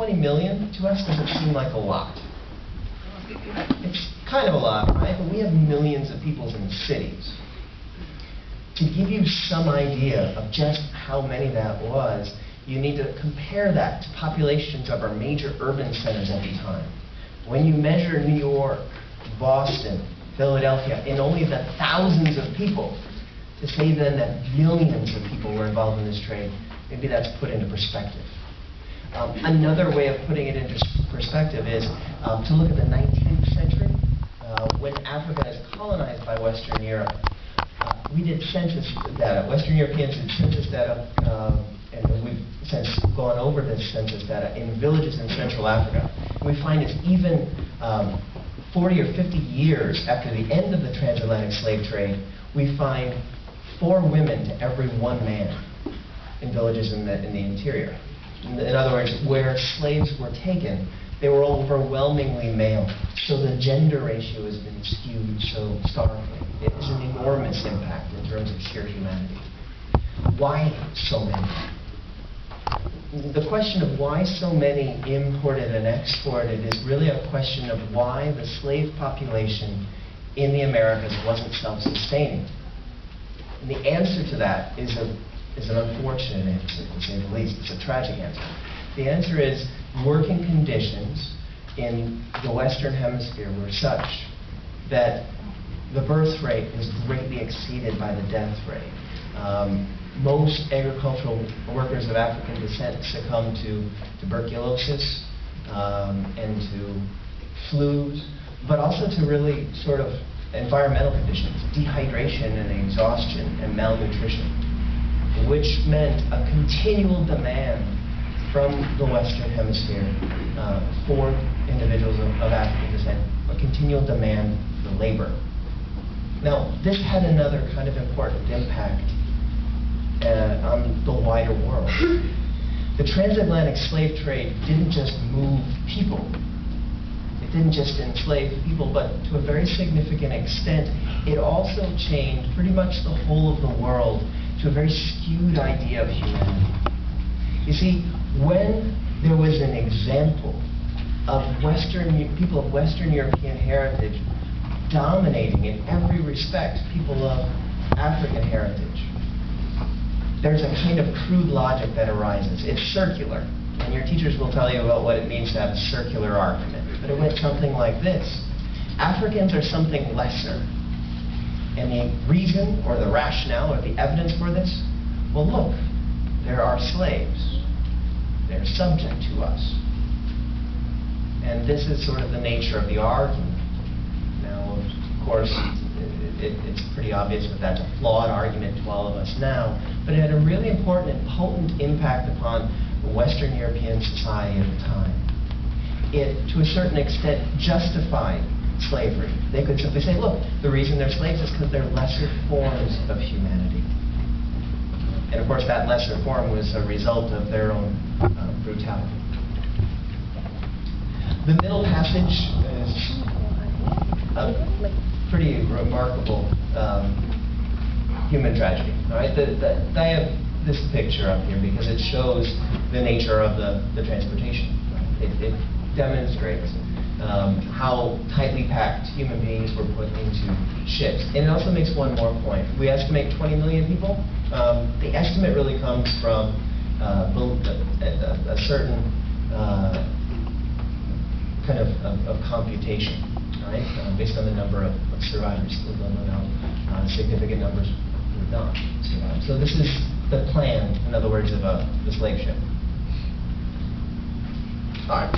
20 million to us doesn't seem like a lot. It's kind of a lot, right? But we have millions of people in cities. To give you some idea of just how many that was, you need to compare that to populations of our major urban centers at the time. When you measure New York, Boston, Philadelphia, in only the thousands of people, to say then that millions of people were involved in this trade, maybe that's put into perspective. Another way of putting it into perspective is to look at the 19th century, when Africa is colonized by Western Europe. We did census data. Western Europeans did census data, and we've since gone over this census data in villages in Central Africa. And we find it's even 40 or 50 years after the end of the transatlantic slave trade, we find 4 women to every 1 man in villages in the interior. In other words, where slaves were taken, they were overwhelmingly male. So the gender ratio has been skewed so starkly. It is an enormous impact in terms of sheer humanity. Why so many? The question of why so many imported and exported is really a question of why the slave population in the Americas wasn't self-sustaining. And the answer to that is an unfortunate answer, to say the least. It's a tragic answer. The answer is working conditions in the Western Hemisphere were such that the birth rate was greatly exceeded by the death rate. Most agricultural workers of African descent succumb to tuberculosis and to flus, but also to really sort of environmental conditions, dehydration and exhaustion and malnutrition, which meant a continual demand from the Western Hemisphere for individuals of African descent, a continual demand for labor. Now, this had another kind of important impact on the wider world. The transatlantic slave trade didn't just move people. It didn't just enslave people, but to a very significant extent, it also changed pretty much the whole of the world to a very skewed idea of humanity. You see, when there was an example of people of Western European heritage dominating in every respect people of African heritage, there's a kind of crude logic that arises. It's circular, and your teachers will tell you about what it means to have a circular argument. But it went something like this. Africans are something lesser. And the reason, or the rationale, or the evidence for this? Well, look, there are slaves. They're subject to us. And this is sort of the nature of the argument. Now, of course, it's pretty obvious that that's a flawed argument to all of us now, but it had a really important and potent impact upon Western European society at the time. It, to a certain extent, justified slavery. They could simply say, look, the reason they're slaves is because they're lesser forms of humanity. And of course, that lesser form was a result of their own brutality. The Middle Passage is a pretty remarkable human tragedy. All right? I have this picture up here because it shows the nature of the transportation. Right? It demonstrates how tightly packed human beings were put into ships. And it also makes one more point. We estimate 20 million people. The estimate really comes from a certain kind of computation, right? Based on the number of survivors, although no doubt significant numbers would not survive. So this is the plan, in other words, of the slave ship. All right.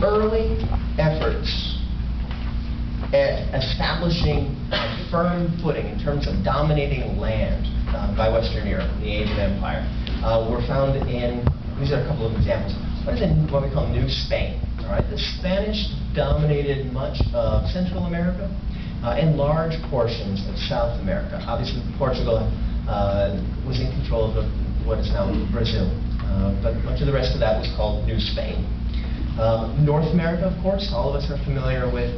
Early efforts at establishing a firm footing in terms of dominating land by Western Europe, the age of empire, were found in, these are a couple of examples. What is in what we call New Spain? All right, the Spanish dominated much of Central America and large portions of South America. Obviously, Portugal was in control of what is now Brazil, but much of the rest of that was called New Spain. North America, of course, all of us are familiar with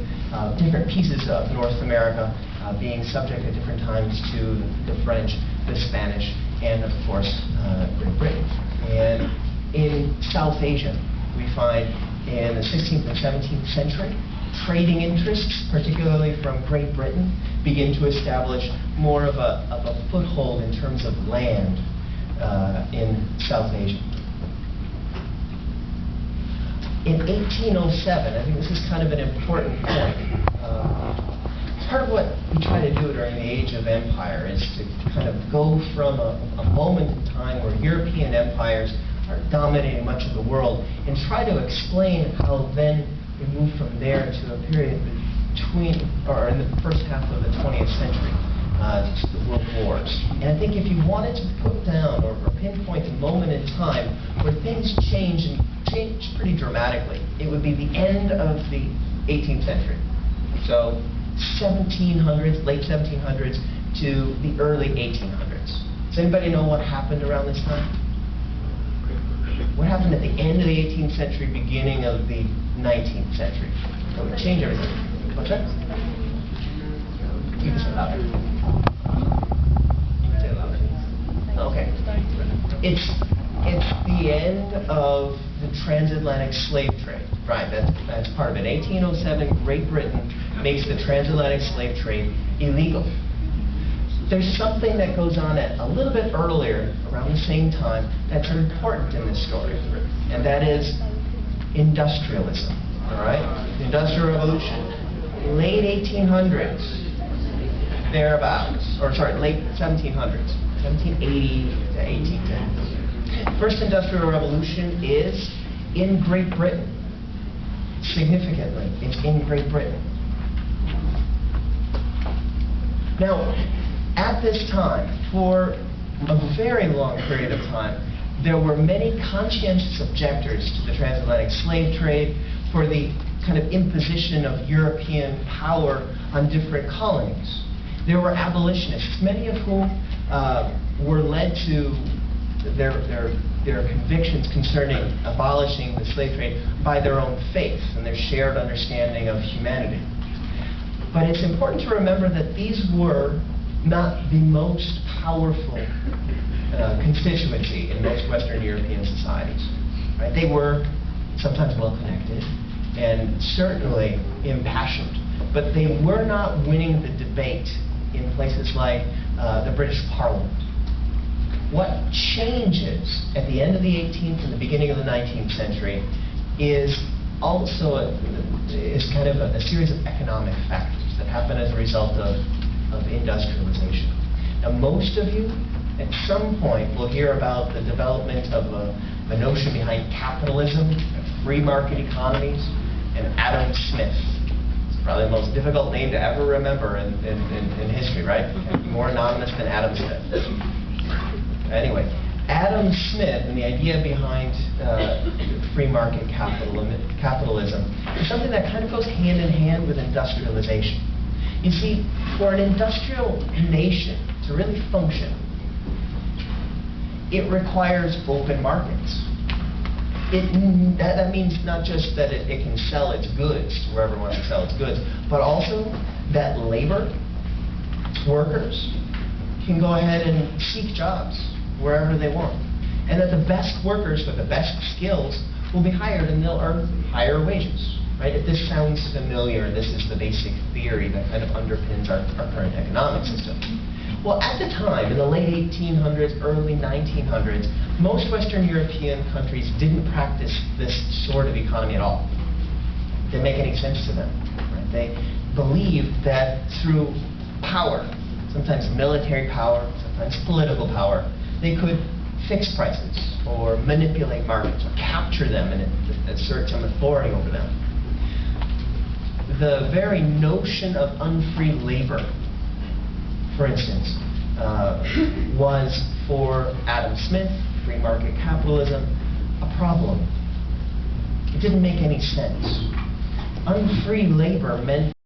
different pieces of North America being subject at different times to the French, the Spanish, and of course, Great Britain. And In South Asia, we find in the 16th and 17th century, trading interests, particularly from Great Britain, begin to establish more of a foothold in terms of land in South Asia. In 1807, I think this is kind of an important point. Part of what we try to do during the Age of Empire is to kind of go from a moment in time where European empires are dominating much of the world and try to explain how then we move from there to a period between, or in the first half of the 20th century, the World Wars. And I think if you wanted to put down or pinpoint a moment in time where things change and change pretty dramatically, it would be the end of the 18th century. So 1700s, late 1700s to the early 1800s. Does anybody know what happened around this time? What happened at the end of the 18th century, beginning of the 19th century? That would change everything. What's that? You can say louder. You can say louder. Okay. It's the end of the transatlantic slave trade. Right, that's part of it. 1807, Great Britain makes the transatlantic slave trade illegal. There's something that goes on a little bit earlier, around the same time, that's important in this story, and that is industrialism. All right, the Industrial Revolution, late 1800s, thereabouts, or sorry, late 1700s, 1780 to 1810. First Industrial Revolution is in Great Britain. Significantly, it's in Great Britain. Now, at this time, for a very long period of time, there were many conscientious objectors to the transatlantic slave trade, for the kind of imposition of European power on different colonies. There were abolitionists, many of whom were led to their convictions concerning abolishing the slave trade by their own faith and their shared understanding of humanity. But it's important to remember that these were not the most powerful constituency in most Western European societies. Right? They were sometimes well-connected and certainly impassioned, but they were not winning the debate in places like the British Parliament. What changes at the end of the 18th and the beginning of the 19th century is also kind of a series of economic factors that happen as a result of industrialization. Now, most of you, at some point, will hear about the development of a notion behind capitalism, free market economies, and Adam Smith. It's probably the most difficult name to ever remember in history, right? More anonymous than Adam Smith. Anyway, Adam Smith and the idea behind free market capitalism is something that kind of goes hand in hand with industrialization. You see, for an industrial nation to really function, it requires open markets. That means not just that it can sell its goods to wherever it wants to sell its goods, but also that labor, workers, can go ahead and seek jobs wherever they want. And that the best workers with the best skills will be hired and they'll earn higher wages. Right? If this sounds familiar, this is the basic theory that kind of underpins our current economic system. Well, at the time, in the late 1800s, early 1900s, most Western European countries didn't practice this sort of economy at all. It didn't make any sense to them. Right? They believed that through power, sometimes military power, sometimes political power, they could fix prices or manipulate markets or capture them and assert some authority over them. The very notion of unfree labor, for instance, was for Adam Smith, free market capitalism, a problem. It didn't make any sense. Unfree labor meant